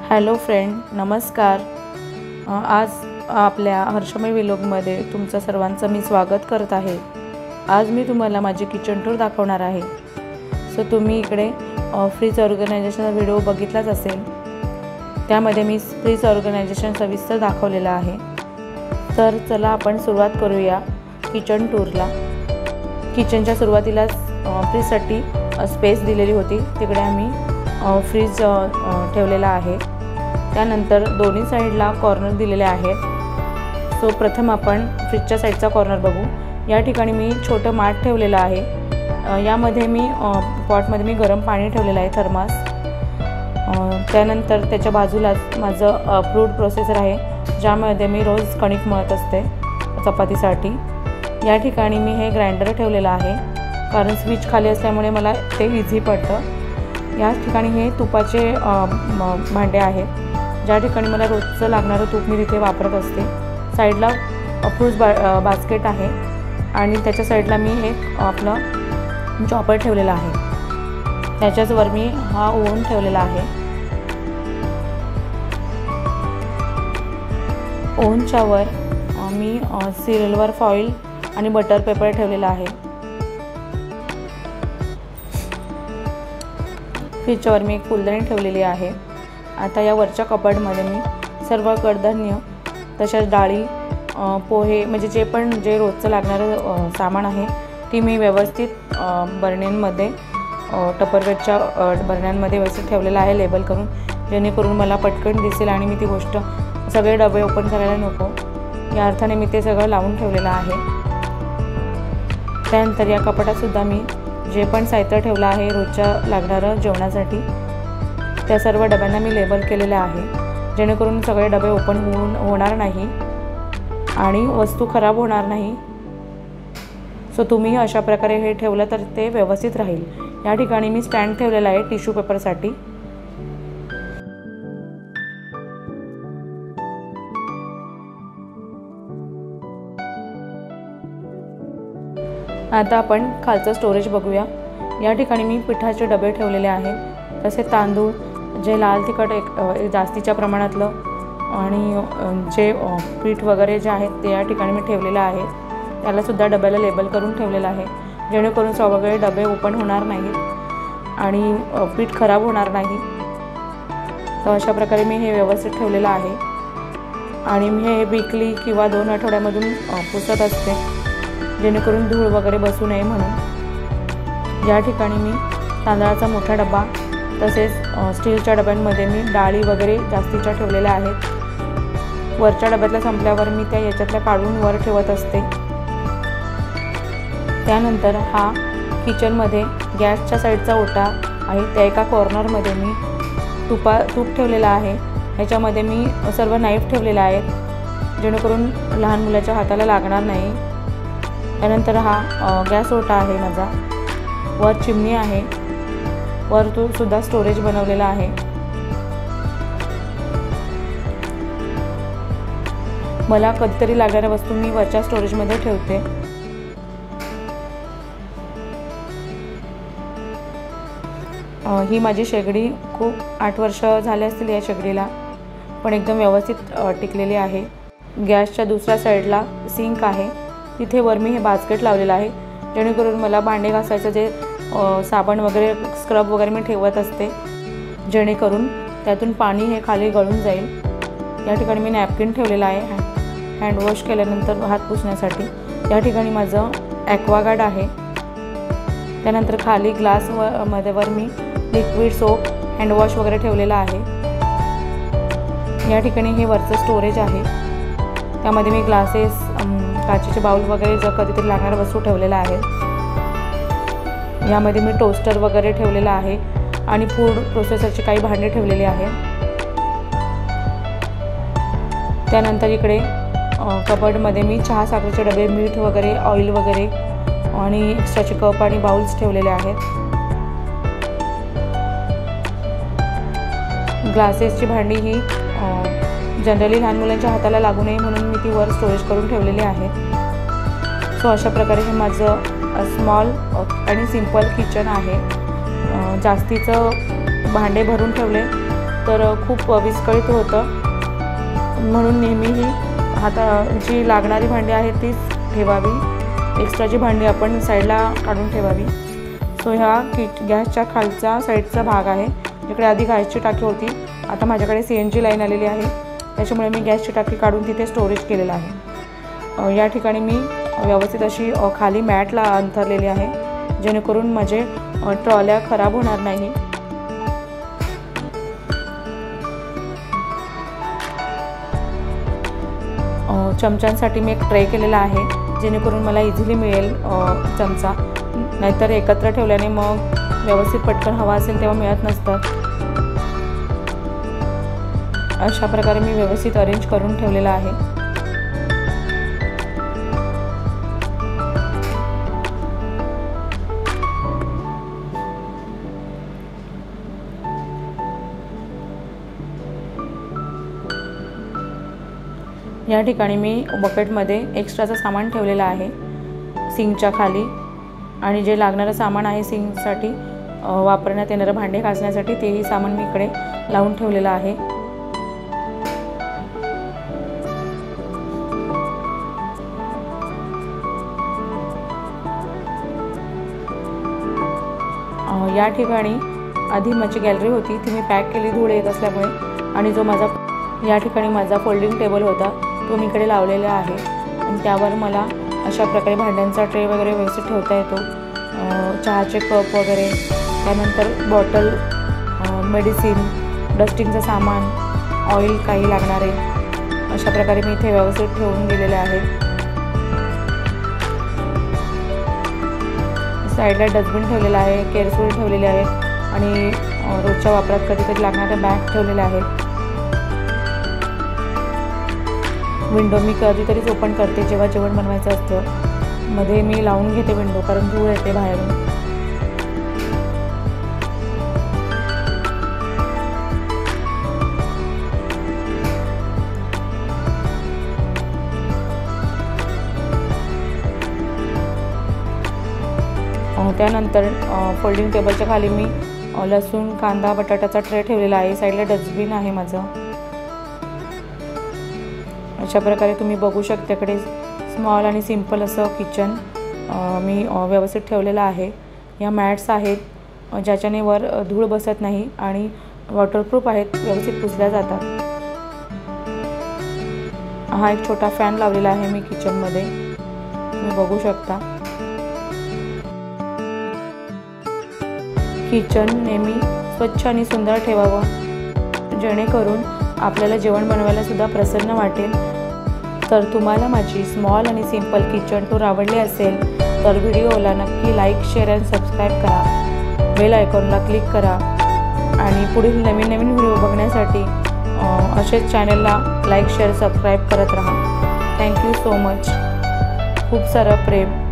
Hello friend, नमस्कार। आज आपल्या हर्षमय व्लॉगमध्ये तुमचं सर्वांचं मी स्वागत करत आहे। आज मी तुम्हाला माझी किचन टूर दाखवणार आहे। सो तुम्ही इकडे फ्रीज ऑर्गनायझेशनचा व्हिडिओ बघितलाच असेल, त्यामध्ये मी फ्रीज ऑर्गनायझेशन सविस्तर दाखवलेला आहे। तर चला आपण सुरुवात करूया किचन टूरला। किचनच्या सुरुवातीलाच फ्रीजसाठी स्पेस दिलेली होती, तिकडे आम्ही फ्रीज ठेवलेला आहे। त्यानंतर दोन्ही साइडला कॉर्नर दिलेले आहेत। सो प्रथम आपण फ्रीजच्या साइडचा कॉर्नर बघू। या ठिकाणी मी छोटं माठ ठेवलेलं आहे। यामध्ये मी पॉटमध्ये मी गरम पाणी ठेवलेलं आहे, थर्मास। त्यानंतर त्याच्या बाजूलाच माझं फ्रूट प्रोसेसर आहे, ज्यामध्ये मी रोज कणिक मळत असते चपातीसाठी। या ठिकाणी मी हे ग्राइंडर ठेवलेलं आहे, कारण स्विच खाली असल्यामुळे मला ते इझी पडतं। या ठिकाणी हे तुपाचे भांडे आहेत, ज्या ठिकाणी मला रोजचं लागणारं तूप मी तिथे वापरत असते। साईडला फ्रूट्स बास्केट आहे आणि त्याच्या साईडला मी एक आपलं चॉपर ठेवलेला आहे। त्याच्याच वर मी हा ओव्हन ठेवलेला आहे। ओव्हनच्या वर मी सिल्वर फॉईल आणि बटर पेपर ठेवलेला आहे। फ्रीजच्यावर मी एक फुलदाणी ठेवलेली आहे। आता या वरच्या कपाटमध्ये मी सर्व कडधान्य, तसेच डाळी, पोहे, म्हणजे जे रोजचं लागणारं सामान आहे ती मी व्यवस्थित बर्ण्यांमध्ये, टपरवेअरच्या बर्ण्यांमध्ये व्यवस्थित ठेवलेलं आहे लेबल करून, जेणेकरून मला पटकन दिसेल आणि मी ती गोष्ट सगळे डबे ओपन करायला नको, या अर्थाने मी ते सगळं लावून ठेवलेलं आहे। त्यानंतर या कपाटातसुद्धा मी जे पण साहित्य ठेवलं आहे रोजच्या लागणारं जेवणासाठी, त्या सर्व डब्यांना मी लेबल केलेलं आहे, जेणेकरून सगळे डबे ओपन होणार नाही आणि वस्तू खराब होणार नाही। सो तुम्ही अशा प्रकारे हे ठेवलं तर ते व्यवस्थित राहील। या ठिकाणी मी स्टँड ठेवलेला आहे टिश्यू पेपरसाठी। आता आपण खालचं स्टोरेज बघूया। या ठिकाणी मी पिठाचे डबे ठेवलेले आहेत, तसे तांदूळ, जे लाल तिखट एक जास्तीच्या प्रमाणातलं, आणि जे पीठ वगैरे जे आहेत ते या ठिकाणी मी ठेवलेलं आहे। त्यालासुद्धा डब्याला लेबल करून ठेवलेलं आहे, जेणेकरून सगळे डबे ओपन होणार नाहीत आणि पीठ खराब होणार नाही। तर अशा प्रकारे मी हे व्यवस्थित ठेवलेलं आहे आणि मी हे वीकली किंवा 2 आठवड्यामधून पुसत असते, जेणेकरून धूळ वगैरे बसू नये म्हणून। या ठिकाणी मी तांदळाचा मोठा डबा, तसेच स्टीलच्या डब्यांमध्ये मी डाळी वगैरे जास्तीच्या ठेवलेल्या आहेत। वरच्या डब्यातल्या संपल्यावर मी त्या याच्यातल्या काढून वर ठेवत असते। त्यानंतर हा किचनमध्ये गॅसच्या साईडचा ओटा आहे, त्या एका कॉर्नरमध्ये मी तूप ठेवलेला आहे। ह्याच्यामध्ये मी सर्व नाईफ ठेवलेले आहेत, जेणेकरून लहान मुलाच्या हाताला लागणार नाही। त्यानंतर हा गॅस ओटा आहे माझा, वर चिमणी आहे, वर तो सुद्धा स्टोरेज बनवलेला आहे। मला कधीतरी लागणाऱ्या वस्तू मी वरच्या स्टोरेजमध्ये ठेवते। ही माझी शेगडी खूप 8 वर्ष झाले असतील या शेगडीला, पण एकदम व्यवस्थित टिकलेली आहे। गॅसच्या दुसऱ्या साईडला सिंक आहे, तिथे वर मी हे बास्केट लावलेलं आहे, जेणेकरून मला भांडे घासायचं जे साबण वगैरे, स्क्रब वगैरे मी ठेवत असते, जेणेकरून त्यातून पाणी हे खाली गळून जाईल। या ठिकाणी मी नॅपकिन ठेवलेला आहे हँडवॉश केल्यानंतर हात पुसण्यासाठी। या ठिकाणी माझं ॲक्वागार्ड आहे। त्यानंतर खाली ग्लासमध्ये वर मी लिक्विड सोप, हँडवॉश वगैरे ठेवलेला आहे। या ठिकाणी हे वरचं स्टोरेज आहे, त्यामध्ये मी ग्लासेस, काचेचे बाउल वगैरे जर कधीतरी लागणाऱ्या वस्तू ठेवलेल्या आहेत। यामध्ये मी टोस्टर वगैरे ठेवलेला आहे आणि फूड प्रोसेसरची काही भांडे ठेवलेली आहेत। त्यानंतर इकडे कबर्डमध्ये मी चहा साखरेचे डबे, मीठ वगैरे, ऑइल वगैरे आणि एक्स्ट्राचे कप आणि बाउल्स ठेवलेले आहेत। ग्लासेसची भांडी ही जनरली लहान मुलांच्या हाताला लागू नये म्हणून मी ती वर स्टोरेज करून ठेवलेली आहे। सो अशा प्रकारे हे माझं स्मॉल आणि सिंपल किचन आहे। जास्तीचं भांडे भरून ठेवले तर खूप विस्कळीत होतं, म्हणून नेहमीही जी लागणारी भांडी आहेत तीच ठेवावी, एक्स्ट्राची भांडी आपण साईडला काढून ठेवावी. सो ह्या गॅसच्या खालचा साईडचा भाग आहे, जिकडे आधी गॅसची टाकी होती. आता माझ्याकडे CNG लाईन आलेली आहे, त्याच्यामुळे मी गॅसची टाकी काढून तिथे स्टोरेज केलेलं आहे. या ठिकाणी मी व्यवस्थित अशी खाली मॅटला अंथरलेली आहे, जेणेकरून माझे ट्रॉल्या खराब होणार नाही. चमच्यांसाठी मी एक ट्रे केलेला आहे, जेणेकरून मला इझिली मिळेल चमचा. नाहीतर एकत्र ठेवल्याने मग व्यवस्थित पटकन हवा असेल तेव्हा मिळत नसतात. अशा प्रकारे मी व्यवस्थित अरेंज करून ठेवलेला आहे. या ठिकाणी मी बकेटमध्ये एक्स्ट्राचं सामान ठेवलेलं आहे सिंकच्या खाली, आणि जे लागणारं सामान आहे सिंकसाठी वापरण्यात येणारं भांडे घासण्यासाठी तेही सामान मी इकडे लावून ठेवलेलं आहे. या ठिकाणी आधी माझी गॅलरी होती, ती मी पॅक केली धूळ येत असल्यामुळे, आणि जो या ठिकाणी माझा फोल्डिंग टेबल होता तो मी इकडे लावलेला आहे. आणि त्यावर मला अशा प्रकारे भांड्यांचा ट्रे वगैरे व्यवस्थित ठेवता येतो. चहाचे कप वगैरे, त्यानंतर बॉटल, मेडिसिन, डस्टिंगचं सामान, ऑइल काही लागणारे, अशा प्रकारे मी इथे व्यवस्थित ठेवून दिलेले आहे. साईडला डस्टबिन ठेवलेला आहे, केअरफुल ठेवलेले आहेत, आणि रोजच्या वापरात कधीतरी लागणाऱ्या बॅग ठेवलेल्या आहेत. विंडो मी कधीतरीच ओपन करते जेव्हा जेवण बनवायचं असतं. मध्ये मी लावून घेते विंडो, कारण धूळ येते बाहेरून. त्यानंतर फोल्डिंग टेबलच्या खाली मी लसूण, कांदा, बटाट्याचा ट्रे ठेवलेला आहे. साईडला डस्टबिन आहे माझं. अशा प्रकारे तुम्ही बघू शकता, इकडे स्मॉल आणि सिंपल असं किचन मी व्यवस्थित ठेवलेलं आहे. या मॅट्स आहेत ज्याच्याने वर धूळ बसत नाही आणि वॉटरप्रूफ आहेत, व्यवस्थित पुसल्या जातात. हा एक छोटा फॅन लावलेला आहे मी किचनमध्ये, तुम्ही बघू शकता. किचन नेहमी स्वच्छ आणि सुंदर ठेवावं, जेणेकरून आपल्याला जेवण बनवायला सुद्धा प्रसन्न वाटेल. तर तुम्हाला माझी स्मॉल आणि सिंपल किचन टूर आवडली असेल तर व्हिडिओला नक्की लाईक, शेअर आणि सबस्क्राईब करा. बेल आयकॉनला क्लिक करा, आणि पुढील नवीन नवीन व्हिडिओ बघण्यासाठी असेच चॅनलला लाईक, शेअर, सबस्क्राईब करत राहा. Thank you so much. खूप सारं प्रेम.